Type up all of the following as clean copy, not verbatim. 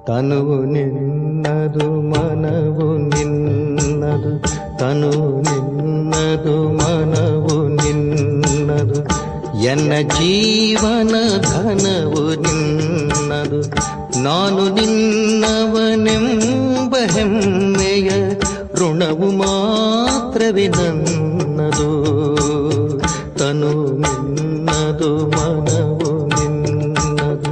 ತನುವು ನಿನ್ನದು ಮನವು ನಿನ್ನದು, ತನುವು ನಿನ್ನದು ಮನವು ನಿನ್ನದು, ಎನ್ನ ಜೀವನ ಧನವು ನಿನ್ನದು. ನಾನು ನಿನ್ನವನೆಂಬ ಹೆಮ್ಮೆಯ ಋಣವು ಮಾತ್ರವೇ ನನ್ನದು. ತನು ನಿನ್ನದು ಮನವು ನಿನ್ನದು.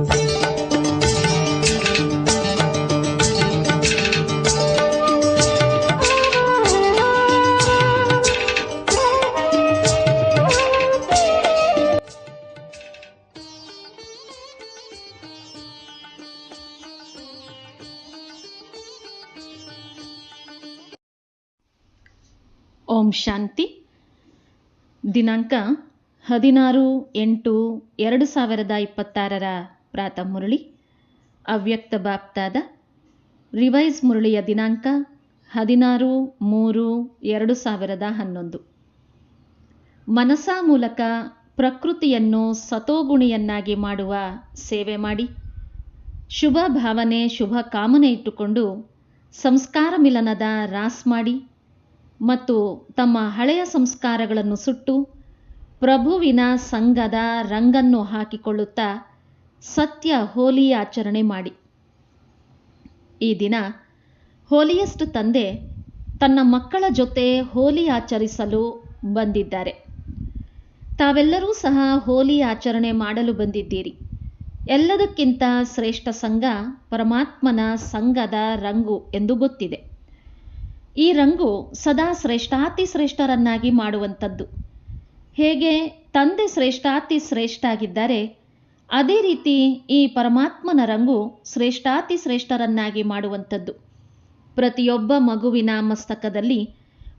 ಓಂ ಶಾಂತಿ. ದಿನಾಂಕ 16/8/2026 ಪ್ರಾತಃ ಮುರಳಿ. ಅವ್ಯಕ್ತ ಬಾಪ್ತಾದ ರಿವೈಸ್ ಮುರಳಿಯ ದಿನಾಂಕ 16/3/2011. ಮನಸ ಮೂಲಕ ಪ್ರಕೃತಿಯನ್ನು ಸತೋಗುಣಿಯನ್ನಾಗಿ ಮಾಡುವ ಸೇವೆ ಮಾಡಿ, ಶುಭ ಭಾವನೆ ಶುಭ ಕಾಮನೆ ಇಟ್ಟುಕೊಂಡು ಸಂಸ್ಕಾರ ಮಿಲನದ ರಾಸ್ ಮಾಡಿ ಮತ್ತು ತಮ್ಮ ಹಳೆಯ ಸಂಸ್ಕಾರಗಳನ್ನು ಸುಟ್ಟು ಪ್ರಭುವಿನ ಸಂಘದ ರಂಗನ್ನು ಹಾಕಿಕೊಳ್ಳುತ್ತಾ ಸತ್ಯ ಹೋಲಿ ಆಚರಣೆ ಮಾಡಿ. ಈ ದಿನ ಹೋಲಿಯಸ್ಟ್ ತಂದೆ ತನ್ನ ಮಕ್ಕಳ ಜೊತೆ ಹೋಲಿ ಆಚರಿಸಲು ಬಂದಿದ್ದಾರೆ. ತಾವೆಲ್ಲರೂ ಸಹ ಹೋಲಿ ಆಚರಣೆ ಮಾಡಲು ಬಂದಿದ್ದೀರಿ. ಎಲ್ಲದಕ್ಕಿಂತ ಶ್ರೇಷ್ಠ ಸಂಘ ಪರಮಾತ್ಮನ ಸಂಘದ ರಂಗು ಎಂದು ಗೊತ್ತಿದೆ. ಈ ರಂಗು ಸದಾ ಶ್ರೇಷ್ಠಾತಿ ಶ್ರೇಷ್ಠರನ್ನಾಗಿ ಮಾಡುವಂಥದ್ದು. ಹೇಗೆ ತಂದೆ ಶ್ರೇಷ್ಠಾತಿ ಶ್ರೇಷ್ಠ ಆಗಿದ್ದಾರೆ, ಅದೇ ರೀತಿ ಈ ಪರಮಾತ್ಮನ ರಂಗು ಶ್ರೇಷ್ಠಾತಿ ಶ್ರೇಷ್ಠರನ್ನಾಗಿ ಮಾಡುವಂಥದ್ದು. ಪ್ರತಿಯೊಬ್ಬ ಮಗುವಿನ ಮಸ್ತಕದಲ್ಲಿ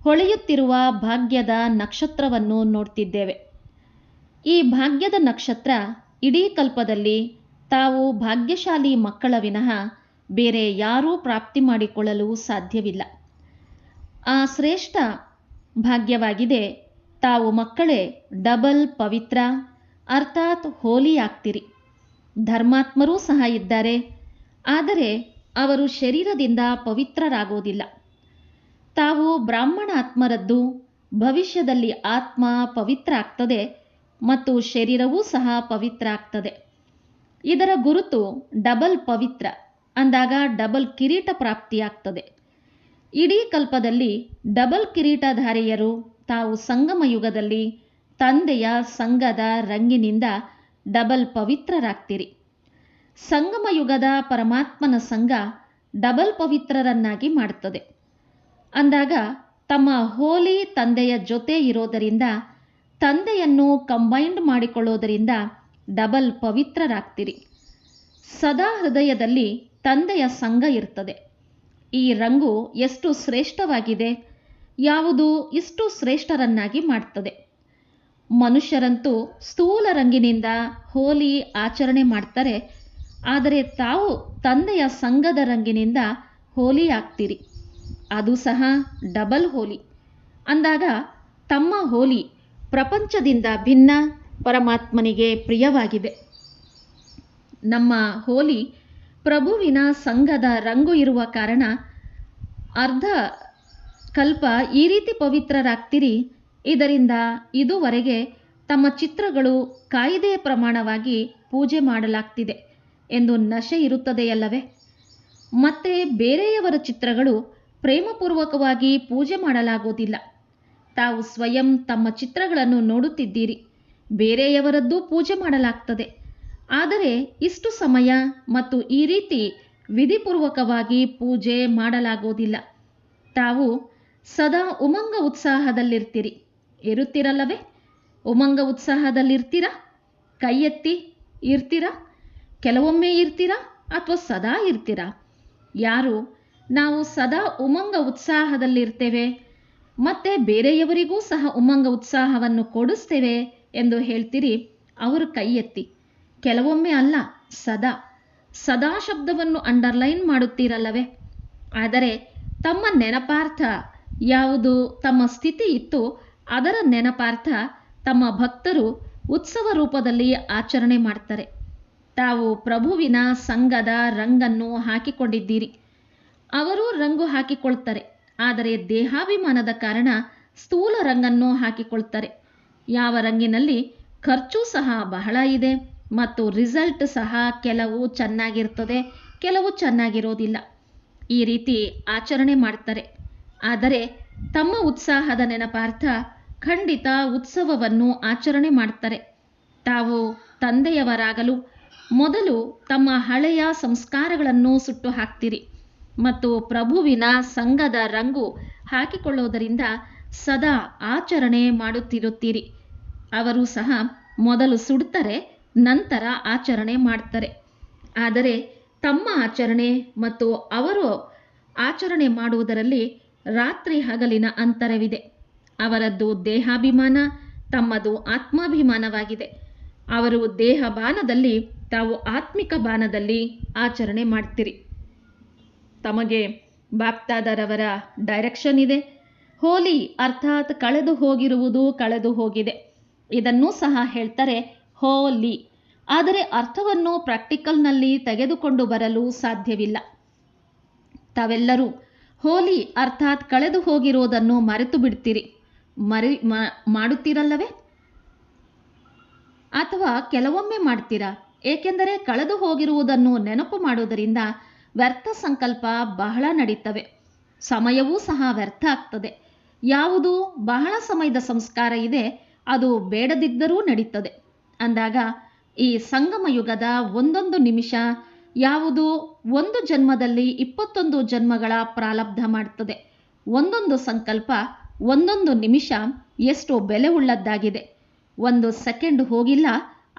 ಹೊಳೆಯುತ್ತಿರುವ ಭಾಗ್ಯದ ನಕ್ಷತ್ರವನ್ನು ನೋಡ್ತಿದ್ದೇವೆ. ಈ ಭಾಗ್ಯದ ನಕ್ಷತ್ರ ಇಡೀ ಕಲ್ಪದಲ್ಲಿ ತಾವು ಭಾಗ್ಯಶಾಲಿ ಮಕ್ಕಳ ವಿನಃ ಬೇರೆ ಯಾರೂ ಪ್ರಾಪ್ತಿ ಮಾಡಿಕೊಳ್ಳಲು ಸಾಧ್ಯವಿಲ್ಲ. ಆ ಶ್ರೇಷ್ಠ ಭಾಗ್ಯವಾಗಿದೆ. ತಾವು ಮಕ್ಕಳೇ ಡಬಲ್ ಪವಿತ್ರ ಅರ್ಥಾತ್ ಹೋಲಿ ಆಗ್ತಿರಿ. ಧರ್ಮಾತ್ಮರೂ ಸಹ ಇದ್ದಾರೆ, ಆದರೆ ಅವರು ಶರೀರದಿಂದ ಪವಿತ್ರರಾಗೋದಿಲ್ಲ. ತಾವು ಬ್ರಾಹ್ಮಣ ಆತ್ಮರದ್ದು. ಭವಿಷ್ಯದಲ್ಲಿ ಆತ್ಮ ಪವಿತ್ರ ಆಗ್ತದೆ ಮತ್ತು ಶರೀರವೂ ಸಹ ಪವಿತ್ರ ಆಗ್ತದೆ. ಇದರ ಗುರುತು ಡಬಲ್ ಪವಿತ್ರ ಅಂದಾಗ ಡಬಲ್ ಕಿರೀಟ ಪ್ರಾಪ್ತಿಯಾಗ್ತದೆ. ಇಡೀ ಕಲ್ಪದಲ್ಲಿ ಡಬಲ್ ಕಿರೀಟಧಾರಿಯರು ತಾವು ಸಂಗಮ ಯುಗದಲ್ಲಿ ತಂದೆಯ ಸಂಘದ ರಂಗಿನಿಂದ ಡಬಲ್ ಪವಿತ್ರರಾಗ್ತಿರಿ. ಸಂಗಮ ಯುಗದ ಪರಮಾತ್ಮನ ಸಂಘ ಡಬಲ್ ಪವಿತ್ರರನ್ನಾಗಿ ಮಾಡುತ್ತದೆ. ಅಂದಾಗ ತಮ್ಮ ಹೋಲಿ ತಂದೆಯ ಜೊತೆ ಇರೋದರಿಂದ, ತಂದೆಯನ್ನು ಕಂಬೈಂಡ್ ಮಾಡಿಕೊಳ್ಳೋದರಿಂದ ಡಬಲ್ ಪವಿತ್ರರಾಗ್ತಿರಿ. ಸದಾ ಹೃದಯದಲ್ಲಿ ತಂದೆಯ ಸಂಘ ಇರ್ತದೆ. ಈ ರಂಗು ಎಷ್ಟು ಶ್ರೇಷ್ಠವಾಗಿದೆ, ಯಾವುದು ಇಷ್ಟು ಶ್ರೇಷ್ಠರನ್ನಾಗಿ ಮಾಡ್ತದೆ. ಮನುಷ್ಯರಂತೂ ಸ್ಥೂಲ ರಂಗಿನಿಂದ ಹೋಲಿ ಆಚರಣೆ ಮಾಡ್ತಾರೆ, ಆದರೆ ತಾವು ತಂದೆಯ ಸಂಘದ ರಂಗಿನಿಂದ ಹೋಲಿ ಆಗ್ತೀರಿ. ಅದು ಸಹ ಡಬಲ್ ಹೋಲಿ. ಅಂದಾಗ ತಮ್ಮ ಹೋಲಿ ಪ್ರಪಂಚದಿಂದ ಭಿನ್ನ, ಪರಮಾತ್ಮನಿಗೆ ಪ್ರಿಯವಾಗಿದೆ. ನಮ್ಮ ಹೋಲಿ ಪ್ರಭುವಿನ ಸಂಘದ ರಂಗು ಇರುವ ಕಾರಣ ಅರ್ಧ ಕಲ್ಪ ಈ ರೀತಿ ಪವಿತ್ರರಾಗ್ತಿರಿ. ಇದರಿಂದ ಇದುವರೆಗೆ ತಮ್ಮ ಚಿತ್ರಗಳು ಕಾಯಿದೆಯ ಪ್ರಮಾಣವಾಗಿ ಪೂಜೆ ಮಾಡಲಾಗ್ತಿದೆ ಎಂದು ನಶೆ ಇರುತ್ತದೆಯಲ್ಲವೇ? ಮತ್ತೆ ಬೇರೆಯವರ ಚಿತ್ರಗಳು ಪ್ರೇಮಪೂರ್ವಕವಾಗಿ ಪೂಜೆ ಮಾಡಲಾಗುವುದಿಲ್ಲ. ತಾವು ಸ್ವಯಂ ತಮ್ಮ ಚಿತ್ರಗಳನ್ನು ನೋಡುತ್ತಿದ್ದೀರಿ, ಬೇರೆಯವರದ್ದು ಪೂಜೆ ಮಾಡಲಾಗ್ತದೆ. ಆದರೆ ಇಷ್ಟು ಸಮಯ ಮತ್ತು ಈ ರೀತಿ ವಿಧಿಪೂರ್ವಕವಾಗಿ ಪೂಜೆ ಮಾಡಲಾಗುವುದಿಲ್ಲ. ತಾವು ಸದಾ ಉಮಂಗ ಉತ್ಸಾಹದಲ್ಲಿರ್ತೀರಿ, ಇರುತ್ತೀರಲ್ಲವೇ? ಉಮಂಗ ಉತ್ಸಾಹದಲ್ಲಿರ್ತೀರಾ? ಕೈ ಎತ್ತಿ. ಇರ್ತೀರಾ? ಕೆಲವೊಮ್ಮೆ ಇರ್ತೀರಾ ಅಥವಾ ಸದಾ ಇರ್ತೀರಾ? ಯಾರು ನಾವು ಸದಾ ಉಮಂಗ ಉತ್ಸಾಹದಲ್ಲಿರ್ತೇವೆ ಮತ್ತೆ ಬೇರೆಯವರಿಗೂ ಸಹ ಉಮಂಗ ಉತ್ಸಾಹವನ್ನು ಕೊಡಿಸ್ತೇವೆ ಎಂದು ಹೇಳ್ತೀರಿ, ಅವರು ಕೈ ಎತ್ತಿ. ಕೆಲವೊಮ್ಮೆ ಅಲ್ಲ, ಸದಾ. ಸದಾ ಶಬ್ದವನ್ನು ಅಂಡರ್ಲೈನ್ ಮಾಡುತ್ತೀರಲ್ಲವೇ? ಆದರೆ ತಮ್ಮ ನೆನಪಾರ್ಥ ಯಾವುದು ತಮ್ಮ ಸ್ಥಿತಿ ಇತ್ತು, ಅದರ ನೆನಪಾರ್ಥ ತಮ್ಮ ಭಕ್ತರು ಉತ್ಸವ ರೂಪದಲ್ಲಿ ಆಚರಣೆ ಮಾಡ್ತಾರೆ. ತಾವು ಪ್ರಭುವಿನ ಸಂಘದ ರಂಗನ್ನು ಹಾಕಿಕೊಂಡಿದ್ದೀರಿ. ಅವರೂ ರಂಗು ಹಾಕಿಕೊಳ್ತಾರೆ, ಆದರೆ ದೇಹಾಭಿಮಾನದ ಕಾರಣ ಸ್ಥೂಲ ರಂಗನ್ನು ಹಾಕಿಕೊಳ್ತಾರೆ. ಯಾವ ರಂಗಿನಲ್ಲಿ ಖರ್ಚು ಸಹ ಬಹಳ ಇದೆ ಮತ್ತು ರಿಸಲ್ಟ್ ಸಹ ಕೆಲವು ಚೆನ್ನಾಗಿರ್ತದೆ, ಕೆಲವು ಚೆನ್ನಾಗಿರೋದಿಲ್ಲ. ಈ ರೀತಿ ಆಚರಣೆ ಮಾಡ್ತಾರೆ. ಆದರೆ ತಮ್ಮ ಉತ್ಸಾಹದ ನೆನಪಾರ್ಥ ಖಂಡಿತ ಉತ್ಸವವನ್ನು ಆಚರಣೆ ಮಾಡ್ತಾರೆ. ತಾವು ತಂದೆಯವರಾಗಲು ಮೊದಲು ತಮ್ಮ ಹಳೆಯ ಸಂಸ್ಕಾರಗಳನ್ನು ಸುಟ್ಟು ಹಾಕ್ತೀರಿ ಮತ್ತು ಪ್ರಭುವಿನ ಸಂಘದ ರಂಗು ಹಾಕಿಕೊಳ್ಳುವುದರಿಂದ ಸದಾ ಆಚರಣೆ ಮಾಡುತ್ತಿರುತ್ತೀರಿ. ಅವರು ಸಹ ಮೊದಲು ಸುಡ್ತಾರೆ, ನಂತರ ಆಚರಣೆ ಮಾಡ್ತಾರೆ. ಆದರೆ ತಮ್ಮ ಆಚರಣೆ ಮತ್ತು ಅವರು ಆಚರಣೆ ಮಾಡುವುದರಲ್ಲಿ ರಾತ್ರಿ ಹಗಲಿನ ಅಂತರವಿದೆ. ಅವರದ್ದು ದೇಹಾಭಿಮಾನ, ತಮ್ಮದು ಆತ್ಮಾಭಿಮಾನವಾಗಿದೆ. ಅವರು ದೇಹ ಬಾನದಲ್ಲಿ, ತಾವು ಆತ್ಮಿಕ ಬಾನದಲ್ಲಿ ಆಚರಣೆ ಮಾಡ್ತೀರಿ. ತಮಗೆ ಬಾಪ್ತಾದರವರ ಡೈರೆಕ್ಷನ್ ಇದೆ. ಹೋಲಿ ಅರ್ಥಾತ್ ಕಳೆದು ಹೋಗಿರುವುದು ಕಳೆದು ಹೋಗಿದೆ. ಇದನ್ನೂ ಸಹ ಹೇಳ್ತಾರೆ ಹೋಲಿ. ಆದರೆ ಅರ್ಥವನ್ನು ಪ್ರಾಕ್ಟಿಕಲ್ನಲ್ಲಿ ತೆಗೆದುಕೊಂಡು ಬರಲು ಸಾಧ್ಯವಿಲ್ಲ. ತಾವೆಲ್ಲರೂ ಹೋಲಿ ಅರ್ಥಾತ್ ಕಳೆದು ಹೋಗಿರುವುದನ್ನು ಮರೆತು ಬಿಡ್ತೀರಿ. ಮಾಡುತ್ತೀರಲ್ಲವೇ? ಅಥವಾ ಕೆಲವೊಮ್ಮೆ ಮಾಡ್ತೀರಾ? ಏಕೆಂದರೆ ಕಳೆದು ಹೋಗಿರುವುದನ್ನು ನೆನಪು ಮಾಡುವುದರಿಂದ ವ್ಯರ್ಥ ಸಂಕಲ್ಪ ಬಹಳ ನಡೀತವೆ. ಸಮಯವೂ ಸಹ ವ್ಯರ್ಥ ಆಗ್ತದೆ. ಯಾವುದು ಬಹಳ ಸಮಯದ ಸಂಸ್ಕಾರ ಇದೆ ಅದು ಬೇಡದಿದ್ದರೂ ನಡೀತದೆ. ಅಂದಾಗ ಈ ಸಂಗಮ ಯುಗದ ಒಂದೊಂದು ನಿಮಿಷ ಯಾವುದು ಒಂದು ಜನ್ಮದಲ್ಲಿ 21 ಜನ್ಮಗಳ ಪ್ರಾರಬ್ಧ ಮಾಡ್ತದೆ. ಒಂದೊಂದು ಸಂಕಲ್ಪ, ಒಂದೊಂದು ನಿಮಿಷ ಎಷ್ಟು ಬೆಲೆ ಉಳ್ಳದ್ದಾಗಿದೆ. 1 ಸೆಕೆಂಡ್ ಹೋಗಿಲ್ಲ,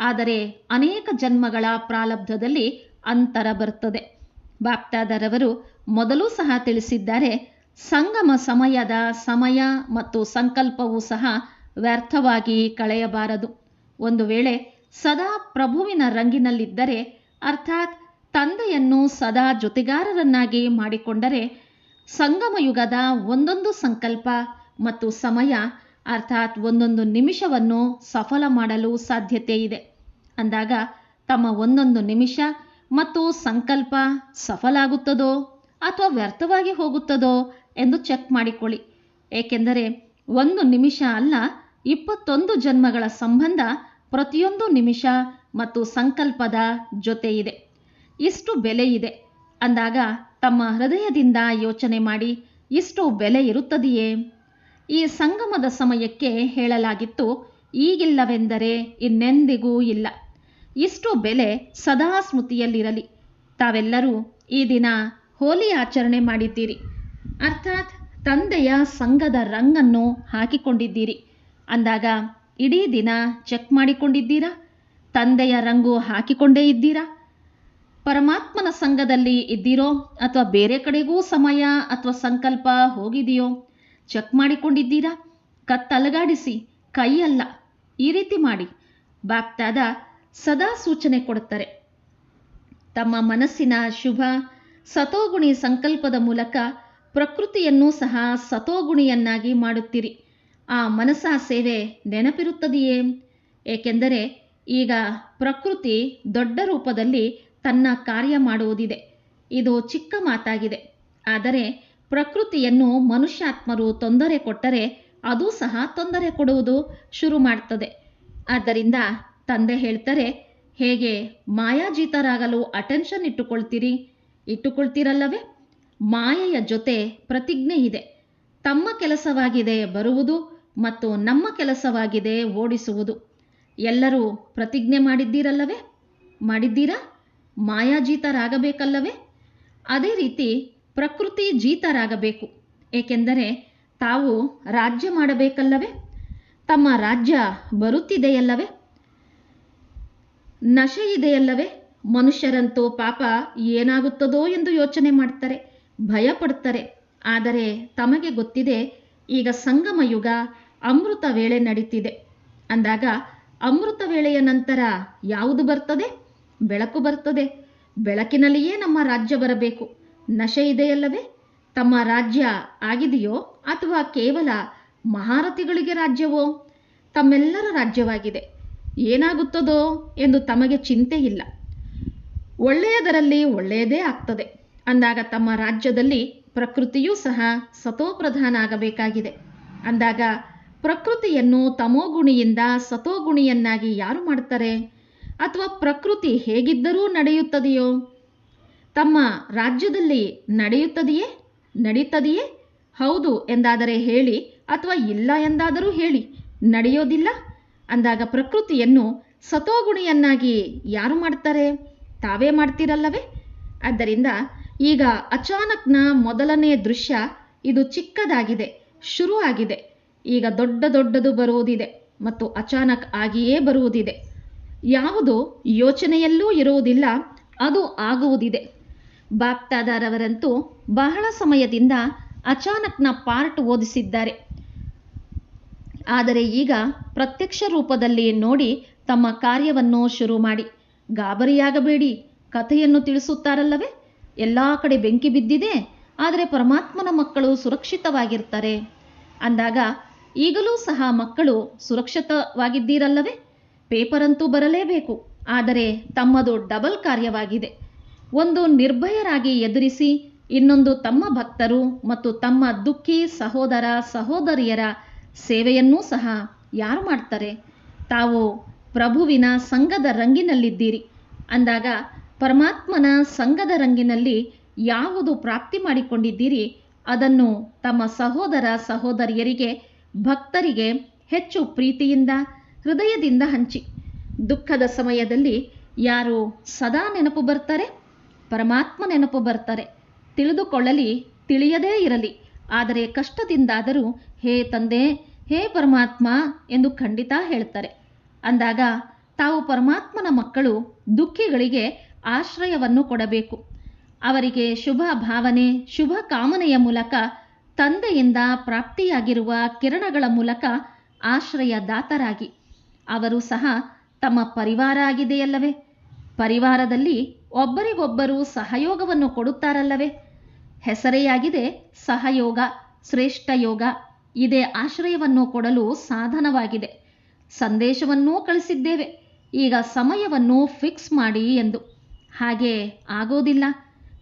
ಆದರೆ ಅನೇಕ ಜನ್ಮಗಳ ಪ್ರಾರಬ್ಧದಲ್ಲಿ ಅಂತರ ಬರ್ತದೆ. ಬಾಪ್ತಾದರವರು ಮೊದಲೂ ಸಹ ತಿಳಿಸಿದ್ದಾರೆ, ಸಂಗಮ ಸಮಯದ ಸಮಯ ಮತ್ತು ಸಂಕಲ್ಪವೂ ಸಹ ವ್ಯರ್ಥವಾಗಿ ಕಳೆಯಬಾರದು. ಒಂದು ವೇಳೆ ಸದಾ ಪ್ರಭುವಿನ ರಂಗಿನಲ್ಲಿದ್ದರೆ, ಅರ್ಥಾತ್ ತಂದೆಯನ್ನು ಸದಾ ಜೊತೆಗಾರರನ್ನಾಗಿ ಮಾಡಿಕೊಂಡರೆ, ಸಂಗಮ ಯುಗದ ಒಂದೊಂದು ಸಂಕಲ್ಪ ಮತ್ತು ಸಮಯ ಅರ್ಥಾತ್ ಒಂದೊಂದು ನಿಮಿಷವನ್ನು ಸಫಲ ಮಾಡಲು ಸಾಧ್ಯತೆ ಇದೆ. ಅಂದಾಗ ತಮ್ಮ ಒಂದೊಂದು ನಿಮಿಷ ಮತ್ತು ಸಂಕಲ್ಪ ಸಫಲ ಆಗುತ್ತದೋ ಅಥವಾ ವ್ಯರ್ಥವಾಗಿ ಹೋಗುತ್ತದೋ ಎಂದು ಚೆಕ್ ಮಾಡಿಕೊಳ್ಳಿ. ಏಕೆಂದರೆ 1 ನಿಮಿಷ ಅಲ್ಲ, 21 ಜನ್ಮಗಳ ಸಂಬಂಧ ಪ್ರತಿಯೊಂದು ನಿಮಿಷ ಮತ್ತು ಸಂಕಲ್ಪದ ಜೊತೆ ಇದೆ. ಇಷ್ಟು ಬೆಲೆ ಇದೆ ಅಂದಾಗ ತಮ್ಮ ಹೃದಯದಿಂದ ಯೋಚನೆ ಮಾಡಿ, ಇಷ್ಟು ಬೆಲೆ ಇರುತ್ತದೆಯೇ? ಈ ಸಂಗಮದ ಸಮಯಕ್ಕೆ ಹೇಳಲಾಗಿತ್ತು, ಈಗಿಲ್ಲವೆಂದರೆ ಇನ್ನೆಂದಿಗೂ ಇಲ್ಲ. ಇಷ್ಟು ಬೆಲೆ ಸದಾ ಸ್ಮೃತಿಯಲ್ಲಿರಲಿ. ತಾವೆಲ್ಲರೂ ಈ ದಿನ ಹೋಲಿ ಆಚರಣೆ ಮಾಡಿದ್ದೀರಿ, ಅರ್ಥಾತ್ ತಂದೆಯ ಸಂಘದ ರಂಗನ್ನು ಹಾಕಿಕೊಂಡಿದ್ದೀರಿ. ಅಂದಾಗ ಇಡೀ ದಿನ ಚೆಕ್ ಮಾಡಿಕೊಂಡಿದ್ದೀರಾ? ತಂದೆಯ ರಂಗು ಹಾಕಿಕೊಂಡೇ ಇದ್ದೀರಾ? ಪರಮಾತ್ಮನ ಸಂಘದಲ್ಲಿ ಇದ್ದೀರೋ ಅಥವಾ ಬೇರೆ ಕಡೆಗೂ ಸಮಯ ಅಥವಾ ಸಂಕಲ್ಪ ಹೋಗಿದೆಯೋ ಚೆಕ್ ಮಾಡಿಕೊಂಡಿದ್ದೀರಾ? ಕತ್ತಲಗಾಡಿಸಿ, ಕೈಯಲ್ಲ, ಈ ರೀತಿ ಮಾಡಿ. ಬಾಪ್ತಾದ ಸದಾ ಸೂಚನೆ ಕೊಡುತ್ತಾರೆ. ತಮ್ಮ ಮನಸ್ಸಿನ ಶುಭ ಸತೋಗುಣಿ ಸಂಕಲ್ಪದ ಮೂಲಕ ಪ್ರಕೃತಿಯನ್ನು ಸಹ ಸತೋಗುಣಿಯನ್ನಾಗಿ ಮಾಡುತ್ತೀರಿ. ಆ ಮನಸ್ಸ ಸೇವೆ ನೆನಪಿರುತ್ತದೆಯೇ? ಏಕೆಂದರೆ ಈಗ ಪ್ರಕೃತಿ ದೊಡ್ಡ ರೂಪದಲ್ಲಿ ತನ್ನ ಕಾರ್ಯ ಮಾಡುವುದಿದೆ. ಇದು ಚಿಕ್ಕ ಮಾತಾಗಿದೆ. ಆದರೆ ಪ್ರಕೃತಿಯನ್ನು ಮನುಷ್ಯಾತ್ಮರು ತೊಂದರೆ ಕೊಟ್ಟರೆ ಅದು ಸಹ ತೊಂದರೆ ಕೊಡುವುದು ಶುರು ಮಾಡ್ತದೆ. ಆದ್ದರಿಂದ ತಂದೆ ಹೇಳ್ತಾರೆ, ಹೇಗೆ ಮಾಯಾಜೀತರಾಗಲು ಅಟೆನ್ಷನ್ ಇಟ್ಟುಕೊಳ್ತೀರಲ್ಲವೇ? ಮಾಯೆಯ ಜೊತೆ ಪ್ರತಿಜ್ಞೆ ಇದೆ. ತಮ್ಮ ಕೆಲಸವಾಗಿದೆ ಬರುವುದು ಮತ್ತು ನಮ್ಮ ಕೆಲಸವಾಗಿದೆ ಓಡಿಸುವುದು. ಎಲ್ಲರೂ ಪ್ರತಿಜ್ಞೆ ಮಾಡಿದ್ದೀರಲ್ಲವೇ? ಮಾಡಿದ್ದೀರಾ? ಮಾಯಾಜೀತರಾಗಬೇಕಲ್ಲವೇ? ಅದೇ ರೀತಿ ಪ್ರಕೃತಿ ಜೀತರಾಗಬೇಕು. ಏಕೆಂದರೆ ತಾವು ರಾಜ್ಯ ಮಾಡಬೇಕಲ್ಲವೇ? ತಮ್ಮ ರಾಜ್ಯ ಬರುತ್ತಿದೆಯಲ್ಲವೇ? ನಶೆ ಇದೆಯಲ್ಲವೇ? ಮನುಷ್ಯರಂತೂ ಪಾಪ ಏನಾಗುತ್ತದೋ ಎಂದು ಯೋಚನೆ ಮಾಡ್ತಾರೆ, ಭಯ ಪಡ್ತಾರೆ. ಆದರೆ ತಮಗೆ ಗೊತ್ತಿದೆ, ಈಗ ಸಂಗಮ ಯುಗ ಅಮೃತ ವೇಳೆ ನಡೀತಿದೆ. ಅಂದಾಗ ಅಮೃತ ವೇಳೆಯ ನಂತರ ಯಾವುದು ಬರ್ತದೆ? ಬೆಳಕು ಬರ್ತದೆ. ಬೆಳಕಿನಲ್ಲಿಯೇ ನಮ್ಮ ರಾಜ್ಯ ಬರಬೇಕು. ನಶೆ ಇದೆಯಲ್ಲವೇ? ತಮ್ಮ ರಾಜ್ಯ ಆಗಿದೆಯೋ ಅಥವಾ ಕೇವಲ ಮಹಾರಥಿಗಳಿಗೆ ರಾಜ್ಯವೋ? ತಮ್ಮೆಲ್ಲರ ರಾಜ್ಯವಾಗಿದೆ. ಏನಾಗುತ್ತದೋ ಎಂದು ತಮಗೆ ಚಿಂತೆ ಇಲ್ಲ. ಒಳ್ಳೆಯದರಲ್ಲಿ ಒಳ್ಳೆಯದೇ ಆಗ್ತದೆ. ಅಂದಾಗ ತಮ್ಮ ರಾಜ್ಯದಲ್ಲಿ ಪ್ರಕೃತಿಯೂ ಸಹ ಸತೋಪ್ರಧಾನ ಆಗಬೇಕಾಗಿದೆ. ಅಂದಾಗ ಪ್ರಕೃತಿಯನ್ನು ತಮೋಗುಣಿಯಿಂದ ಸತೋಗುಣಿಯನ್ನಾಗಿ ಯಾರು ಮಾಡ್ತಾರೆ? ಅಥವಾ ಪ್ರಕೃತಿ ಹೇಗಿದ್ದರೂ ನಡೆಯುತ್ತದೆಯೋ? ತಮ್ಮ ರಾಜ್ಯದಲ್ಲಿ ನಡೀತದೆಯೇ? ಹೌದು ಎಂದಾದರೆ ಹೇಳಿ, ಅಥವಾ ಇಲ್ಲ ಎಂದಾದರೂ ಹೇಳಿ. ನಡೆಯೋದಿಲ್ಲ ಅಂದಾಗ ಪ್ರಕೃತಿಯನ್ನು ಸತೋಗುಣಿಯನ್ನಾಗಿ ಯಾರು ಮಾಡ್ತಾರೆ? ತಾವೇ ಮಾಡ್ತಿರಲ್ಲವೇ? ಆದ್ದರಿಂದ ಈಗ ಅಚಾನಕ್ನ ಮೊದಲನೇ ದೃಶ್ಯ ಇದು ಚಿಕ್ಕದಾಗಿದೆ, ಶುರು ಆಗಿದೆ. ಈಗ ದೊಡ್ಡದು ಬರುವುದಿದೆ ಮತ್ತು ಅಚಾನಕ್ ಆಗಿಯೇ ಬರುವುದಿದೆ. ಯಾವುದು ಯೋಚನೆಯಲ್ಲೂ ಇರುವುದಿಲ್ಲ, ಅದು ಆಗುವುದಿದೆ. ಬಾಪ್ದಾದಾರವರಂತೂ ಬಹಳ ಸಮಯದಿಂದ ಅಚಾನಕ್ನ ಪಾರ್ಟ್ ಓದಿಸಿದ್ದಾರೆ. ಆದರೆ ಈಗ ಪ್ರತ್ಯಕ್ಷ ರೂಪದಲ್ಲಿ ನೋಡಿ ತಮ್ಮ ಕಾರ್ಯವನ್ನು ಶುರು ಮಾಡಿ. ಗಾಬರಿಯಾಗಬೇಡಿ, ಕಥೆಯನ್ನು ತಿಳಿಸುತ್ತಾರಲ್ಲವೇ? ಎಲ್ಲ ಕಡೆ ಬೆಂಕಿ ಬಿದ್ದಿದೆ, ಆದರೆ ಪರಮಾತ್ಮನ ಮಕ್ಕಳು ಸುರಕ್ಷಿತವಾಗಿರ್ತಾರೆ ಅಂದಾಗ ಈಗಲೂ ಸಹ ಮಕ್ಕಳು ಸುರಕ್ಷಿತವಾಗಿದ್ದೀರಲ್ಲವೇ? ಪೇಪರಂತೂ ಬರಲೇಬೇಕು, ಆದರೆ ತಮ್ಮದು ಡಬಲ್ ಕಾರ್ಯವಾಗಿದೆ. ಒಂದು ನಿರ್ಭಯರಾಗಿ ಎದುರಿಸಿ, ಇನ್ನೊಂದು ತಮ್ಮ ಭಕ್ತರು ಮತ್ತು ತಮ್ಮ ದುಃಖಿ ಸಹೋದರ ಸಹೋದರಿಯರ ಸೇವೆಯನ್ನೂ ಸಹ ಯಾರು ಮಾಡ್ತಾರೆ? ತಾವು ಪ್ರಭುವಿನ ಸಂಘದ ರಂಗಿನಲ್ಲಿದ್ದೀರಿ ಅಂದಾಗ ಪರಮಾತ್ಮನ ಸಂಘದ ರಂಗಿನಲ್ಲಿ ಯಾವುದು ಪ್ರಾಪ್ತಿ ಮಾಡಿಕೊಂಡಿದ್ದೀರಿ ಅದನ್ನು ತಮ್ಮ ಸಹೋದರ ಸಹೋದರಿಯರಿಗೆ, ಭಕ್ತರಿಗೆ ಹೆಚ್ಚು ಪ್ರೀತಿಯಿಂದ ಹೃದಯದಿಂದ ಹಂಚಿ. ದುಃಖದ ಸಮಯದಲ್ಲಿ ಯಾರು ಸದಾ ನೆನಪು ಬರ್ತಾರೆ? ಪರಮಾತ್ಮ ನೆನಪು ಬರ್ತಾರೆ. ತಿಳಿದುಕೊಳ್ಳಲಿ, ತಿಳಿಯದೇ ಇರಲಿ, ಆದರೆ ಕಷ್ಟದಿಂದಾದರೂ ಹೇ ತಂದೆ, ಹೇ ಪರಮಾತ್ಮ ಎಂದು ಖಂಡಿತ ಹೇಳ್ತಾರೆ. ಅಂದಾಗ ತಾವು ಪರಮಾತ್ಮನ ಮಕ್ಕಳು ದುಃಖಿಗಳಿಗೆ ಆಶ್ರಯವನ್ನು ಕೊಡಬೇಕು. ಅವರಿಗೆ ಶುಭ ಭಾವನೆ, ಶುಭ ಕಾಮನೆಯ ಮೂಲಕ ತಂದೆಯಿಂದ ಪ್ರಾಪ್ತಿಯಾಗಿರುವ ಕಿರಣಗಳ ಮೂಲಕ ಆಶ್ರಯದಾತರಾಗಿ. ಅವರು ಸಹ ತಮ್ಮ ಪರಿವಾರ ಆಗಿದೆಯಲ್ಲವೇ? ಪರಿವಾರದಲ್ಲಿ ಒಬ್ಬರಿಗೊಬ್ಬರು ಸಹಯೋಗವನ್ನು ಕೊಡುತ್ತಾರಲ್ಲವೇ? ಹೆಸರೆಯಾಗಿದೆ ಸಹಯೋಗ, ಶ್ರೇಷ್ಠ ಯೋಗ. ಇದೇ ಆಶ್ರಯವನ್ನು ಕೊಡಲು ಸಾಧನವಾಗಿದೆ. ಸಂದೇಶವನ್ನೂ ಕಳಿಸಿದ್ದೇವೆ, ಈಗ ಸಮಯವನ್ನು ಫಿಕ್ಸ್ ಮಾಡಿ ಎಂದು. ಹಾಗೆ ಆಗೋದಿಲ್ಲ.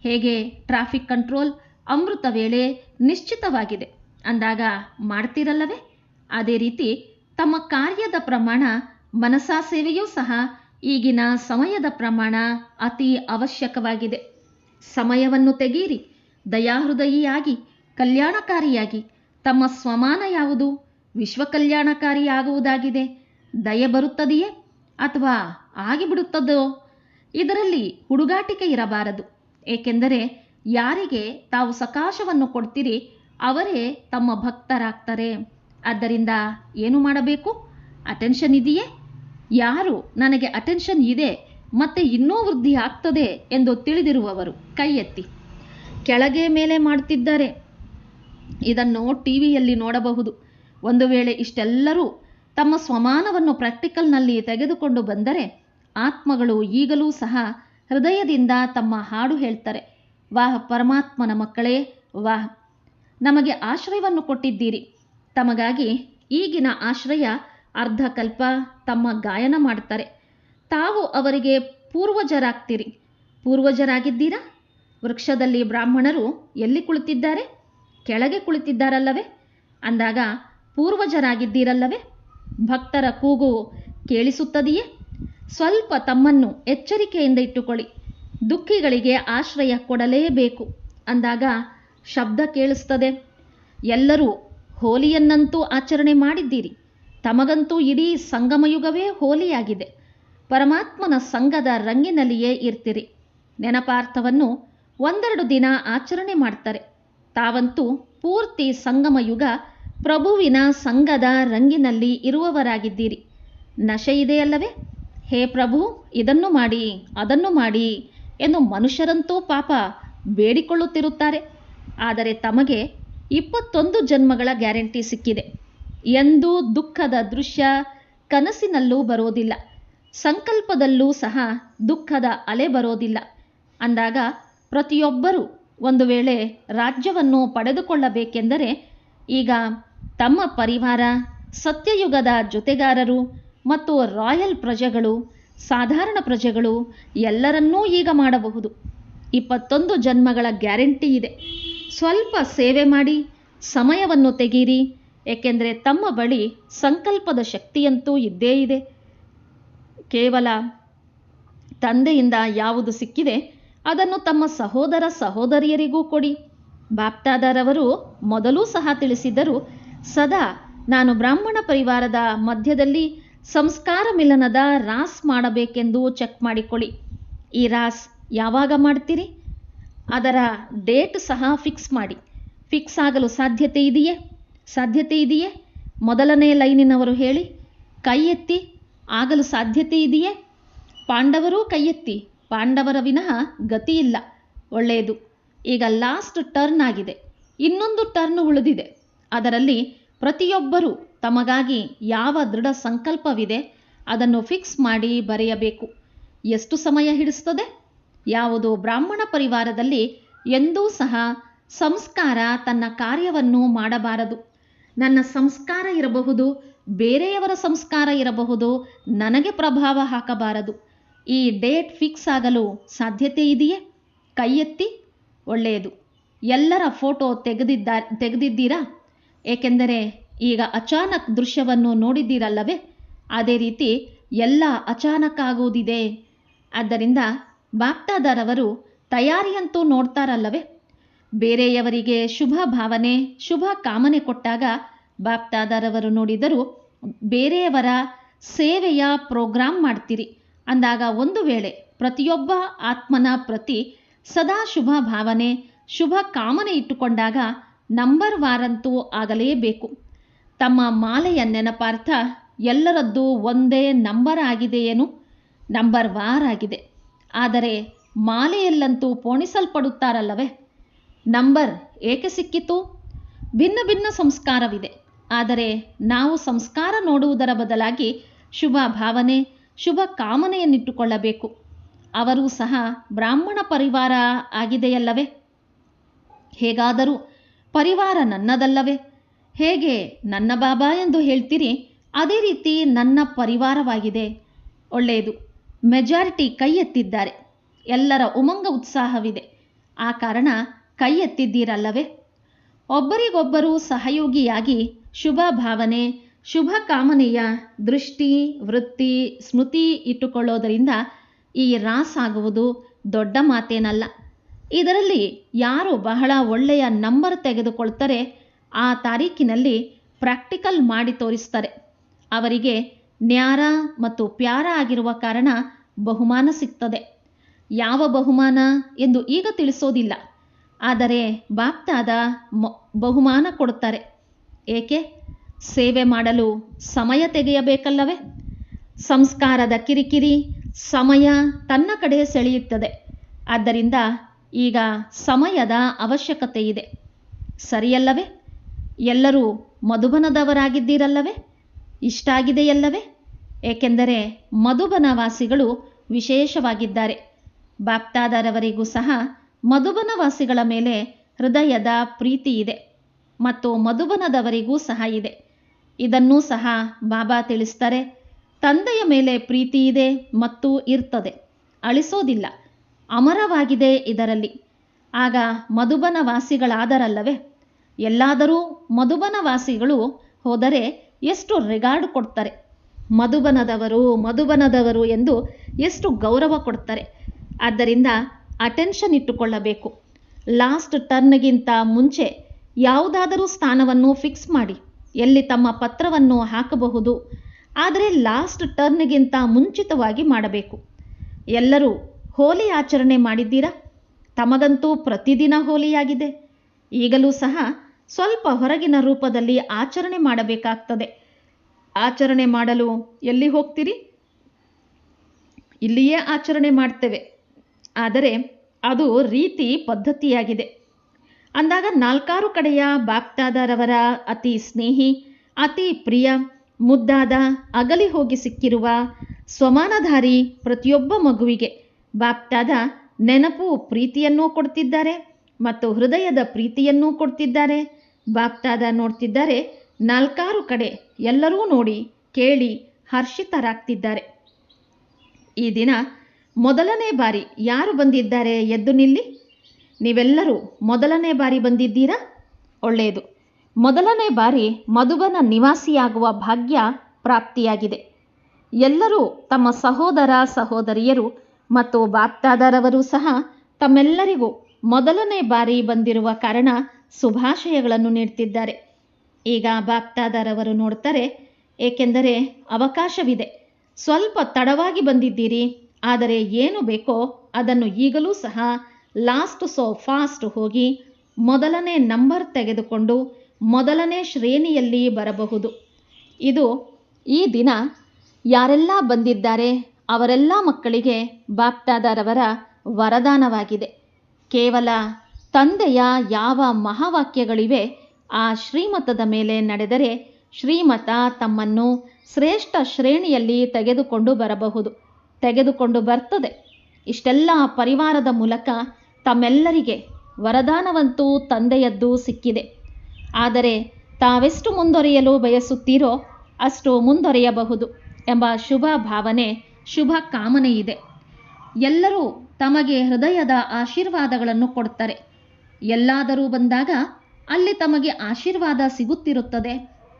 ಹೇಗೆ ಟ್ರಾಫಿಕ್ ಕಂಟ್ರೋಲ್, ಅಮೃತ ವೇಳೆ ನಿಶ್ಚಿತವಾಗಿದೆ ಅಂದಾಗ ಮಾಡ್ತಿರಲ್ಲವೇ? ಅದೇ ರೀತಿ ತಮ್ಮ ಕಾರ್ಯದ ಪ್ರಮಾಣ, ಮನಸಾ ಸೇವೆಯೂ ಸಹ ಈಗಿನ ಸಮಯದ ಪ್ರಮಾಣ ಅತಿ ಅವಶ್ಯಕವಾಗಿದೆ. ಸಮಯವನ್ನು ತೆಗೀರಿ, ದಯಾಹೃದಯಿಯಾಗಿ, ಕಲ್ಯಾಣಕಾರಿಯಾಗಿ. ತಮ್ಮ ಸ್ವಮಾನ ಯಾವುದು? ವಿಶ್ವ ಕಲ್ಯಾಣಕಾರಿಯಾಗುವುದಾಗಿದೆ. ದಯೆ ಬರುತ್ತದೆಯೇ ಅಥವಾ ಆಗಿಬಿಡುತ್ತದೋ? ಇದರಲ್ಲಿ ಹುಡುಗಾಟಿಕೆ ಇರಬಾರದು. ಏಕೆಂದರೆ ಯಾರಿಗೆ ತಾವು ಸಕಾಶವನ್ನು ಕೊಡ್ತೀರಿ ಅವರೇ ತಮ್ಮ ಭಕ್ತರಾಗ್ತಾರೆ. ಆದ್ದರಿಂದ ಏನು ಮಾಡಬೇಕು? ಅಟೆನ್ಷನ್ ಇದೆಯೇ? ಯಾರು ನನಗೆ ಅಟೆನ್ಷನ್ ಇದೆ ಮತ್ತೆ ಇನ್ನೂ ವೃದ್ಧಿ ಆಗ್ತದೆ ಎಂದು ತಿಳಿದಿರುವವರು ಕೈ ಎತ್ತಿ. ಕೆಳಗೆ ಮೇಲೆ ಮಾಡ್ತಿದ್ದಾರೆ. ಇದನ್ನು ಟಿವಿಯಲ್ಲಿ ನೋಡಬಹುದು. ಒಂದು ವೇಳೆ ಇಷ್ಟೆಲ್ಲರೂ ತಮ್ಮ ಸ್ವಮಾನವನ್ನು ಪ್ರಾಕ್ಟಿಕಲ್ನಲ್ಲಿ ತೆಗೆದುಕೊಂಡು ಬಂದರೆ ಆತ್ಮಗಳು ಈಗಲೂ ಸಹ ಹೃದಯದಿಂದ ತಮ್ಮ ಹಾಡು ಹೇಳ್ತಾರೆ. ವಾಹ್ ಪರಮಾತ್ಮನ ಮಕ್ಕಳೇ, ವಾಹ್, ನಮಗೆ ಆಶ್ರಯವನ್ನು ಕೊಟ್ಟಿದ್ದೀರಿ. ತಮಗಾಗಿ ಈಗಿನ ಆಶ್ರಯ ಅರ್ಧಕಲ್ಪ ತಮ್ಮ ಗಾಯನ ಮಾಡ್ತಾರೆ. ತಾವು ಅವರಿಗೆ ಪೂರ್ವಜರಾಗ್ತೀರಿ. ಪೂರ್ವಜರಾಗಿದ್ದೀರಾ? ವೃಕ್ಷದಲ್ಲಿ ಬ್ರಾಹ್ಮಣರು ಎಲ್ಲಿ ಕುಳಿತಿದ್ದಾರೆ? ಕೆಳಗೆ ಕುಳಿತಿದ್ದಾರಲ್ಲವೇ? ಅಂದಾಗ ಪೂರ್ವಜರಾಗಿದ್ದೀರಲ್ಲವೇ? ಭಕ್ತರ ಕೂಗು ಕೇಳಿಸುತ್ತದೆಯೇ? ಸ್ವಲ್ಪ ತಮ್ಮನ್ನು ಎಚ್ಚರಿಕೆಯಿಂದ ಇಟ್ಟುಕೊಳ್ಳಿ. ದುಃಖಿಗಳಿಗೆ ಆಶ್ರಯ ಕೊಡಲೇಬೇಕು ಅಂದಾಗ ಶಬ್ದ ಕೇಳಿಸ್ತದೆ. ಎಲ್ಲರೂ ಹೋಲಿಯನ್ನಂತೂ ಆಚರಣೆ ಮಾಡಿದ್ದೀರಿ. ತಮಗಂತೂ ಇಡೀ ಸಂಗಮಯುಗವೇ ಹೋಲಿಯಾಗಿದೆ. ಪರಮಾತ್ಮನ ಸಂಘದ ರಂಗಿನಲ್ಲಿಯೇ ಇರ್ತೀರಿ. ನೆನಪಾರ್ಥವನ್ನು ಒಂದೆರಡು ದಿನ ಆಚರಣೆ ಮಾಡ್ತಾರೆ. ತಾವಂತೂ ಪೂರ್ತಿ ಸಂಗಮಯುಗ ಪ್ರಭುವಿನ ಸಂಘದ ರಂಗಿನಲ್ಲಿ ಇರುವವರಾಗಿದ್ದೀರಿ. ನಶೆ ಇದೆಯಲ್ಲವೇ? ಹೇ ಪ್ರಭು, ಇದನ್ನು ಮಾಡಿ, ಅದನ್ನು ಮಾಡಿ ಎಂದು ಮನುಷ್ಯರಂತೂ ಪಾಪ ಬೇಡಿಕೊಳ್ಳುತ್ತಿರುತ್ತಾರೆ. ಆದರೆ ತಮಗೆ 21 ಜನ್ಮಗಳ ಗ್ಯಾರಂಟಿ ಸಿಕ್ಕಿದೆ. ಎಂದೂ ದುಃಖದ ದೃಶ್ಯ ಕನಸಿನಲ್ಲೂ ಬರೋದಿಲ್ಲ. ಸಂಕಲ್ಪದಲ್ಲೂ ಸಹ ದುಃಖದ ಅಲೆ ಬರೋದಿಲ್ಲ. ಅಂದಾಗ ಪ್ರತಿಯೊಬ್ಬರೂ ಒಂದು ವೇಳೆ ರಾಜ್ಯವನ್ನು ಪಡೆದುಕೊಳ್ಳಬೇಕೆಂದರೆ ಈಗ ತಮ್ಮ ಪರಿವಾರ, ಸತ್ಯಯುಗದ ಜೊತೆಗಾರರು ಮತ್ತು ರಾಯಲ್ ಪ್ರಜೆಗಳು ಸಾಧಾರಣ ಪ್ರಜೆಗಳು ಎಲ್ಲರನ್ನೂ ಈಗ ಮಾಡಬಹುದು. 21 ಜನ್ಮಗಳ ಗ್ಯಾರಂಟಿ ಇದೆ. ಸ್ವಲ್ಪ ಸೇವೆ ಮಾಡಿ, ಸಮಯವನ್ನು ತೆಗೀರಿ, ಏಕೆಂದರೆ ತಮ್ಮ ಬಳಿ ಸಂಕಲ್ಪದ ಶಕ್ತಿಯಂತೂ ಇದ್ದೇ ಇದೆ. ಕೇವಲ ತಂದೆಯಿಂದ ಯಾವುದು ಸಿಕ್ಕಿದೆ ಅದನ್ನು ತಮ್ಮ ಸಹೋದರ ಸಹೋದರಿಯರಿಗೂ ಕೊಡಿ. ಬಾಪ್ದಾದರವರು ಮೊದಲೂ ಸಹ ತಿಳಿಸಿದ್ದರು, ಸದಾ ನಾನು ಬ್ರಾಹ್ಮಣ ಪರಿವಾರದ ಮಧ್ಯದಲ್ಲಿ ಸಂಸ್ಕಾರ ಮಿಲನದ ರಾಸ್ ಮಾಡಬೇಕೆಂದು ಚೆಕ್ ಮಾಡಿಕೊಳ್ಳಿ. ಈ ರಾಸ್ ಯಾವಾಗ ಮಾಡ್ತೀರಿ? ಅದರ ಡೇಟ್ ಸಹ ಫಿಕ್ಸ್ ಮಾಡಿ. ಫಿಕ್ಸ್ ಆಗಲು ಸಾಧ್ಯತೆ ಇದೆಯೇ? ಸಾಧ್ಯತೆ ಇದೆಯೇ? ಮೊದಲನೇ ಲೈನಿನವರು ಹೇಳಿ, ಕೈ ಎತ್ತಿ. ಆಗಲು ಸಾಧ್ಯತೆ ಇದೆಯೇ? ಪಾಂಡವರೂ ಕೈ ಎತ್ತಿ. ಪಾಂಡವರ ವಿನಃ ಗತಿಯಿಲ್ಲ. ಒಳ್ಳೆಯದು. ಈಗ ಲಾಸ್ಟ್ ಟರ್ನ್ ಆಗಿದೆ, ಇನ್ನೊಂದು ಟರ್ನ್ ಉಳಿದಿದೆ. ಅದರಲ್ಲಿ ಪ್ರತಿಯೊಬ್ಬರೂ ತಮಗಾಗಿ ಯಾವ ದೃಢ ಸಂಕಲ್ಪವಿದೆ ಅದನ್ನು ಫಿಕ್ಸ್ ಮಾಡಿ ಬರೆಯಬೇಕು. ಎಷ್ಟು ಸಮಯ ಹಿಡಿಸ್ತದೆ? ಯಾವುದೋ ಬ್ರಾಹ್ಮಣ ಪರಿವಾರದಲ್ಲಿ ಎಂದೂ ಸಹ ಸಂಸ್ಕಾರ ತನ್ನ ಕಾರ್ಯವನ್ನು ಮಾಡಬಾರದು. ನನ್ನ ಸಂಸ್ಕಾರ ಇರಬಹುದು, ಬೇರೆಯವರ ಸಂಸ್ಕಾರ ಇರಬಹುದು, ನನಗೆ ಪ್ರಭಾವ ಹಾಕಬಾರದು. ಈ ಡೇಟ್ ಫಿಕ್ಸ್ ಆಗಲು ಸಾಧ್ಯತೆ ಇದೆಯೇ? ಕೈ ಎತ್ತಿ. ಒಳ್ಳೆಯದು. ಎಲ್ಲರ ಫೋಟೋ ತೆಗೆದಿದ್ದೀರಾ? ಏಕೆಂದರೆ ಈಗ ಅಚಾನಕ್ ದೃಶ್ಯವನ್ನು ನೋಡಿದ್ದೀರಲ್ಲವೇ? ಅದೇ ರೀತಿ ಎಲ್ಲ ಅಚಾನಕ್ ಆಗುವುದಿದೆ. ಆದ್ದರಿಂದ ಬಾಪ್ದಾದರವರು ತಯಾರಿಯಂತೂ ನೋಡ್ತಾರಲ್ಲವೇ? ಬೇರೆಯವರಿಗೆ ಶುಭ ಭಾವನೆ, ಶುಭ ಕಾಮನೆ ಕೊಟ್ಟಾಗ ಬಾಪ್ದಾದರವರು ನೋಡಿದರು, ಬೇರೆಯವರ ಸೇವೆಯ ಪ್ರೋಗ್ರಾಮ್ ಮಾಡ್ತೀರಿ ಅಂದಾಗ ಒಂದು ವೇಳೆ ಪ್ರತಿಯೊಬ್ಬ ಆತ್ಮನ ಪ್ರತಿ ಸದಾ ಶುಭ ಭಾವನೆ, ಶುಭ ಕಾಮನೆ ಇಟ್ಟುಕೊಂಡಾಗ ನಂಬರ್ ವಾರಂತೂ ಆಗಲೇಬೇಕು. ತಮ್ಮ ಮಾಲೆಯ ನೆನಪಾರ್ಥ ಎಲ್ಲರದ್ದು ಒಂದೇ ನಂಬರ್ ಆಗಿದೆಯೇನು? ನಂಬರ್ ವಾರ್ ಆಗಿದೆ. ಆದರೆ ಮಾಲೆಯಲ್ಲಂತೂ ಪೋಣಿಸಲ್ಪಡುತ್ತಾರಲ್ಲವೇ? ನಂಬರ್ ಏಕೆ ಸಿಕ್ಕಿತು? ಭಿನ್ನ ಭಿನ್ನ ಸಂಸ್ಕಾರವಿದೆ. ಆದರೆ ನಾವು ಸಂಸ್ಕಾರ ನೋಡುವುದರ ಬದಲಾಗಿ ಶುಭ ಭಾವನೆ, ಶುಭ ಕಾಮನೆಯನ್ನಿಟ್ಟುಕೊಳ್ಳಬೇಕು. ಅವರೂ ಸಹ ಬ್ರಾಹ್ಮಣ ಪರಿವಾರ ಆಗಿದೆಯಲ್ಲವೇ? ಹೇಗಾದರೂ ಪರಿವಾರ ನನ್ನದಲ್ಲವೇ? ಹೇಗೆ ನನ್ನ ಬಾಬಾ ಎಂದು ಹೇಳ್ತೀರಿ, ಅದೇ ರೀತಿ ನನ್ನ ಪರಿವಾರವಾಗಿದೆ. ಒಳ್ಳೆಯದು. ಮೆಜಾರಿಟಿ ಕೈ ಎತ್ತಿದ್ದಾರೆ. ಎಲ್ಲರ ಉಮಂಗ ಉತ್ಸಾಹವಿದೆ. ಆ ಕಾರಣ ಕೈ ಎತ್ತಿದ್ದೀರಲ್ಲವೇ? ಒಬ್ಬರಿಗೊಬ್ಬರು ಸಹಯೋಗಿಯಾಗಿ ಶುಭ ಭಾವನೆ, ಶುಭ ಕಾಮನೆಯ ದೃಷ್ಟಿ, ವೃತ್ತಿ, ಸ್ಮೃತಿ ಇಟ್ಟುಕೊಳ್ಳೋದರಿಂದ ಈ ರಾಸ್ ಆಗುವುದು ದೊಡ್ಡ ಮಾತೇನಲ್ಲ. ಇದರಲ್ಲಿ ಯಾರು ಬಹಳ ಒಳ್ಳೆಯ ನಂಬರ್ ತೆಗೆದುಕೊಳ್ತಾರೆ ಆ ತಾರೀಕಿನಲ್ಲಿ ಪ್ರಾಕ್ಟಿಕಲ್ ಮಾಡಿ ತೋರಿಸ್ತಾರೆ. ಅವರಿಗೆ ನ್ಯಾರ ಮತ್ತು ಪ್ಯಾರ ಆಗಿರುವ ಕಾರಣ ಬಹುಮಾನ ಸಿಗ್ತದೆ. ಯಾವ ಬಹುಮಾನ ಎಂದು ಈಗ ತಿಳಿಸೋದಿಲ್ಲ. ಆದರೆ ಬಾಪ್ದಾದ ಬಹುಮಾನ ಕೊಡುತ್ತಾರೆ. ಏಕೆ? ಸೇವೆ ಮಾಡಲು ಸಮಯ ತೆಗೆಯಬೇಕಲ್ಲವೇ? ಸಂಸ್ಕಾರದ ಕಿರಿಕಿರಿ, ಸಮಯ ತನ್ನ ಕಡೆ ಸೆಳೆಯುತ್ತದೆ. ಆದ್ದರಿಂದ ಈಗ ಸಮಯದ ಅವಶ್ಯಕತೆ ಇದೆ. ಸರಿಯಲ್ಲವೇ? ಎಲ್ಲರೂ ಮಧುಬನದವರಾಗಿದ್ದೀರಲ್ಲವೇ? ಇಷ್ಟ ಆಗಿದೆಯಲ್ಲವೇ? ಏಕೆಂದರೆ ಮಧುಬನ ವಾಸಿಗಳು ವಿಶೇಷವಾಗಿದ್ದಾರೆ. ಬಾಪ್ದಾದರವರಿಗೂ ಸಹ ಮಧುಬನ ವಾಸಿಗಳ ಮೇಲೆ ಹೃದಯದ ಪ್ರೀತಿ ಇದೆ ಮತ್ತು ಮಧುಬನದವರಿಗೂ ಸಹ ಇದೆ. ಇದನ್ನೂ ಸಹ ಬಾಬಾ ತಿಳಿಸ್ತಾರೆ. ತಂದೆಯ ಮೇಲೆ ಪ್ರೀತಿ ಇದೆ ಮತ್ತು ಇರ್ತದೆ, ಅಳಿಸೋದಿಲ್ಲ, ಅಮರವಾಗಿದೆ ಇದರಲ್ಲಿ. ಆಗ ಮಧುಬನ ವಾಸಿಗಳಾದರಲ್ಲವೇ? ಎಲ್ಲಾದರೂ ಮಧುಬನ ವಾಸಿಗಳು ಹೋದರೆ ಎಷ್ಟು ರಿಗಾರ್ಡ್ ಕೊಡ್ತಾರೆ. ಮಧುಬನದವರು ಎಂದು ಎಷ್ಟು ಗೌರವ ಕೊಡ್ತಾರೆ. ಆದ್ದರಿಂದ ಅಟೆನ್ಷನ್ ಇಟ್ಟುಕೊಳ್ಳಬೇಕು. ಲಾಸ್ಟ್ ಟರ್ನ್ಗಿಂತ ಮುಂಚೆ ಯಾವುದಾದರೂ ಸ್ಥಾನವನ್ನು ಫಿಕ್ಸ್ ಮಾಡಿ ಎಲ್ಲಿ ತಮ್ಮ ಪತ್ರವನ್ನು ಹಾಕಬಹುದು. ಆದರೆ ಲಾಸ್ಟ್ ಟರ್ನ್ಗಿಂತ ಮುಂಚಿತವಾಗಿ ಮಾಡಬೇಕು. ಎಲ್ಲರೂ ಹೋಲಿ ಆಚರಣೆ ಮಾಡಿದ್ದೀರಾ? ತಮಗಂತೂ ಪ್ರತಿದಿನ ಹೋಲಿಯಾಗಿದೆ. ಈಗಲೂ ಸಹ ಸ್ವಲ್ಪ ಹೊರಗಿನ ರೂಪದಲ್ಲಿ ಆಚರಣೆ ಮಾಡಬೇಕಾಗ್ತದೆ. ಆಚರಣೆ ಮಾಡಲು ಎಲ್ಲಿ ಹೋಗ್ತೀರಿ? ಇಲ್ಲಿಯೇ ಆಚರಣೆ ಮಾಡ್ತೇವೆ. ಆದರೆ ಅದು ರೀತಿ ಪದ್ಧತಿಯಾಗಿದೆ ಅಂದಾಗ 4 ಕಡೆಯ ಬಾಪ್ದಾದರವರ ಅತಿ ಸ್ನೇಹಿ, ಅತಿ ಪ್ರಿಯ, ಮುದ್ದಾದ, ಅಗಲಿ ಹೋಗಿ ಸಿಕ್ಕಿರುವ ಸ್ವಮಾನಧಾರಿ ಪ್ರತಿಯೊಬ್ಬ ಮಗುವಿಗೆ ಬಾಪ್ದಾದ ನೆನಪು ಪ್ರೀತಿಯನ್ನೂ ಕೊಡ್ತಿದ್ದಾರೆ ಮತ್ತು ಹೃದಯದ ಪ್ರೀತಿಯನ್ನೂ ಕೊಡ್ತಿದ್ದಾರೆ. ಬಾಪ್ದಾದ ನೋಡ್ತಿದ್ದಾರೆ. 4 ಕಡೆ ಎಲ್ಲರೂ ನೋಡಿ ಕೇಳಿ ಹರ್ಷಿತರಾಗ್ತಿದ್ದಾರೆ. ಈ ದಿನ ಮೊದಲನೇ ಬಾರಿ ಯಾರು ಬಂದಿದ್ದಾರೆ ಎದ್ದು ನಿಲ್ಲಿ. ನೀವೆಲ್ಲರೂ ಮೊದಲನೇ ಬಾರಿ ಬಂದಿದ್ದೀರಾ? ಒಳ್ಳೆಯದು. ಮೊದಲನೇ ಬಾರಿ ಮಧುಬನ ನಿವಾಸಿಯಾಗುವ ಭಾಗ್ಯ ಪ್ರಾಪ್ತಿಯಾಗಿದೆ. ಎಲ್ಲರೂ ತಮ್ಮ ಸಹೋದರ ಸಹೋದರಿಯರು ಮತ್ತು ಬಾಪ್ದಾದರವರು ಸಹ ತಮ್ಮೆಲ್ಲರಿಗೂ ಮೊದಲನೇ ಬಾರಿ ಬಂದಿರುವ ಕಾರಣ ಶುಭಾಶಯಗಳನ್ನು ನೀಡ್ತಿದ್ದಾರೆ. ಈಗ ಬಾಪ್ದಾದರವರು ನೋಡ್ತಾರೆ, ಏಕೆಂದರೆ ಅವಕಾಶವಿದೆ. ಸ್ವಲ್ಪ ತಡವಾಗಿ ಬಂದಿದ್ದೀರಿ, ಆದರೆ ಏನು ಬೇಕೋ ಅದನ್ನು ಈಗಲೂ ಸಹ ಲಾಸ್ಟ್ ಸೋ ಫಾಸ್ಟ್ ಹೋಗಿ ಮೊದಲನೇ ನಂಬರ್ ತೆಗೆದುಕೊಂಡು ಮೊದಲನೇ ಶ್ರೇಣಿಯಲ್ಲಿ ಬರಬಹುದು. ಇದು ಈ ದಿನ ಯಾರೆಲ್ಲ ಬಂದಿದ್ದಾರೆ ಅವರೆಲ್ಲ ಮಕ್ಕಳಿಗೆ ಬಾಪ್ದಾದರವರ ವರದಾನವಾಗಿದೆ. ಕೇವಲ ತಂದೆಯ ಯಾವ ಮಹಾವಾಕ್ಯಗಳಿವೆ ಆ ಶ್ರೀಮತದ ಮೇಲೆ ನಡೆದರೆ ಶ್ರೀಮತ ತಮ್ಮನ್ನು ಶ್ರೇಷ್ಠ ಶ್ರೇಣಿಯಲ್ಲಿ ತೆಗೆದುಕೊಂಡು ಬರಬಹುದು, ತೆಗೆದುಕೊಂಡು ಬರ್ತದೆ. ಇಷ್ಟೆಲ್ಲ ಪರಿವಾರದ ಮೂಲಕ ತಮ್ಮೆಲ್ಲರಿಗೆ ವರದಾನವಂತೂ ತಂದೆಯದ್ದು ಸಿಕ್ಕಿದೆ. ಆದರೆ ತಾವೆಷ್ಟು ಮುಂದುವರಿಯಲು ಬಯಸುತ್ತೀರೋ ಅಷ್ಟು ಮುಂದುವರಿಯಬಹುದು ಎಂಬ ಶುಭ ಭಾವನೆ, ಶುಭ ಕಾಮನೆ ಇದೆ. ಎಲ್ಲರೂ ತಮಗೆ ಹೃದಯದ ಆಶೀರ್ವಾದಗಳನ್ನು ಕೊಡ್ತಾರೆ. ಎಲ್ಲಾದರೂ ಬಂದಾಗ ಅಲ್ಲಿ ತಮಗೆ ಆಶೀರ್ವಾದ ಸಿಗುತ್ತಿರುತ್ತದೆ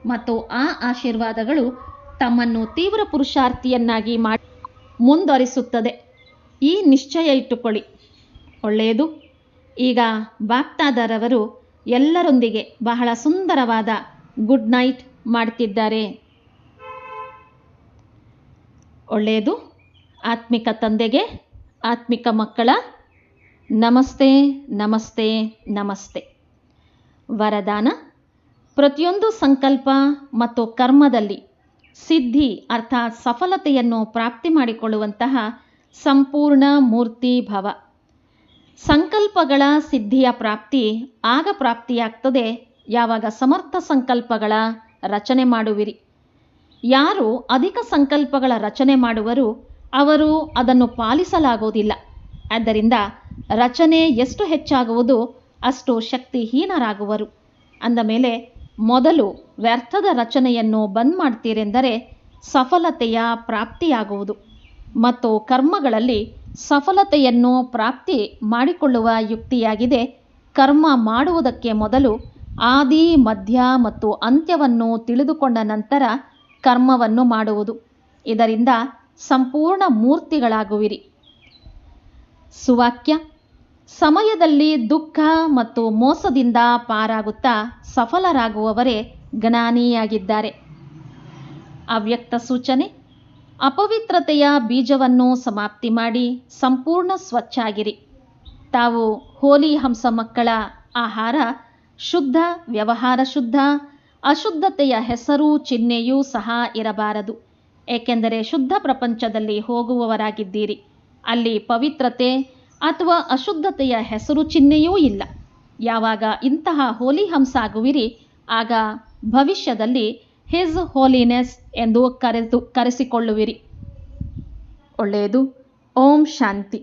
ಮತ್ತು ಆ ಆಶೀರ್ವಾದಗಳು ತಮ್ಮನ್ನು ತೀವ್ರ ಪುರುಷಾರ್ಥಿಯನ್ನಾಗಿ ಮಾಡಿ ಮುಂದುವರಿಸುತ್ತದೆ. ಈ ನಿಶ್ಚಯ ಇಟ್ಟುಕೊಳ್ಳಿ. ಒಳ್ಳೆಯದು. ಈಗ ಬಾಪ್ದಾದರವರು ಎಲ್ಲರೊಂದಿಗೆ ಬಹಳ ಸುಂದರವಾದ ಗುಡ್ ನೈಟ್ ಮಾಡ್ತಿದ್ದಾರೆ. ಒಳ್ಳೆಯದು. ಆತ್ಮಿಕ ತಂದೆಗೆ ಆತ್ಮಿಕ ಮಕ್ಕಳ ನಮಸ್ತೆ ನಮಸ್ತೆ ನಮಸ್ತೆ. ವರದಾನ: ಪ್ರತಿಯೊಂದು ಸಂಕಲ್ಪ ಮತ್ತು ಕರ್ಮದಲ್ಲಿ ಸಿದ್ಧಿ ಅರ್ಥಾತ್ ಸಫಲತೆಯನ್ನು ಪ್ರಾಪ್ತಿ ಮಾಡಿಕೊಳ್ಳುವಂತಹ ಸಂಪೂರ್ಣ ಮೂರ್ತಿ ಭವ. ಸಂಕಲ್ಪಗಳ ಸಿದ್ಧಿಯ ಪ್ರಾಪ್ತಿ ಆಗ ಪ್ರಾಪ್ತಿಯಾಗ್ತದೆ ಯಾವಾಗ ಸಮರ್ಥ ಸಂಕಲ್ಪಗಳ ರಚನೆ ಮಾಡುವಿರಿ. ಯಾರು ಅಧಿಕ ಸಂಕಲ್ಪಗಳ ರಚನೆ ಮಾಡುವರು ಅವರು ಅದನ್ನು ಪಾಲಿಸಲಾಗುವುದಿಲ್ಲ. ಆದ್ದರಿಂದ ರಚನೆ ಎಷ್ಟು ಹೆಚ್ಚಾಗುವುದು ಅಷ್ಟು ಶಕ್ತಿಹೀನರಾಗುವರು. ಅಂದ ಮೇಲೆ ಮೊದಲು ವ್ಯರ್ಥದ ರಚನೆಯನ್ನು ಬಂದ್ ಮಾಡ್ತೀರೆಂದರೆ ಸಫಲತೆಯ ಪ್ರಾಪ್ತಿಯಾಗುವುದು. ಮತ್ತು ಕರ್ಮಗಳಲ್ಲಿ ಸಫಲತೆಯನ್ನು ಪ್ರಾಪ್ತಿ ಮಾಡಿಕೊಳ್ಳುವ ಯುಕ್ತಿಯಾಗಿದೆ ಕರ್ಮ ಮಾಡುವುದಕ್ಕೆ ಮೊದಲು ಆದಿ ಮಧ್ಯ ಮತ್ತು ಅಂತ್ಯವನ್ನು ತಿಳಿದುಕೊಂಡ ನಂತರ ಕರ್ಮವನ್ನು ಮಾಡುವುದು. ಇದರಿಂದ ಸಂಪೂರ್ಣ ಮೂರ್ತಿಗಳಾಗುವಿರಿ. ಸುವಾಕ್ಯ: ಸಮಯದಲ್ಲಿ ದುಃಖ ಮತ್ತು ಮೋಸದಿಂದ ಪಾರಾಗುತ್ತಾ ಸಫಲರಾಗುವವರೇ ಜ್ಞಾನಿಯಾಗಿದ್ದಾರೆ. ಅವ್ಯಕ್ತ ಸೂಚನೆ: ಅಪವಿತ್ರತೆಯ ಬೀಜವನ್ನು ಸಮಾಪ್ತಿ ಮಾಡಿ ಸಂಪೂರ್ಣ ಸ್ವಚ್ಛಾಗಿರಿ. ತಾವು ಹೋಲಿ ಹಂಸ ಮಕ್ಕಳ ಆಹಾರ ಶುದ್ಧ, ವ್ಯವಹಾರ ಶುದ್ಧ, ಅಶುದ್ಧತೆಯ ಹೆಸರು ಚಿಹ್ನೆಯೂ ಸಹ ಇರಬಾರದು. ಏಕೆಂದರೆ ಶುದ್ಧ ಪ್ರಪಂಚದಲ್ಲಿ ಹೋಗುವವರಾಗಿದ್ದೀರಿ. ಅಲ್ಲಿ ಪವಿತ್ರತೆ ಅಥವಾ ಅಶುದ್ಧತೆಯ ಹೆಸರು ಚಿಹ್ನೆಯೂ ಇಲ್ಲ. ಯಾವಾಗ ಇಂತಹ ಹೋಲಿ ಹಂಸ ಆಗುವಿರಿ ಆಗ ಭವಿಷ್ಯದಲ್ಲಿ ಹಿಸ್ ಹೋಲಿನೆಸ್ ಎಂದು ಕರೆಸಿಕೊಳ್ಳುವಿರಿ. ಒಳ್ಳೆಯದು. ಓಂ ಶಾಂತಿ.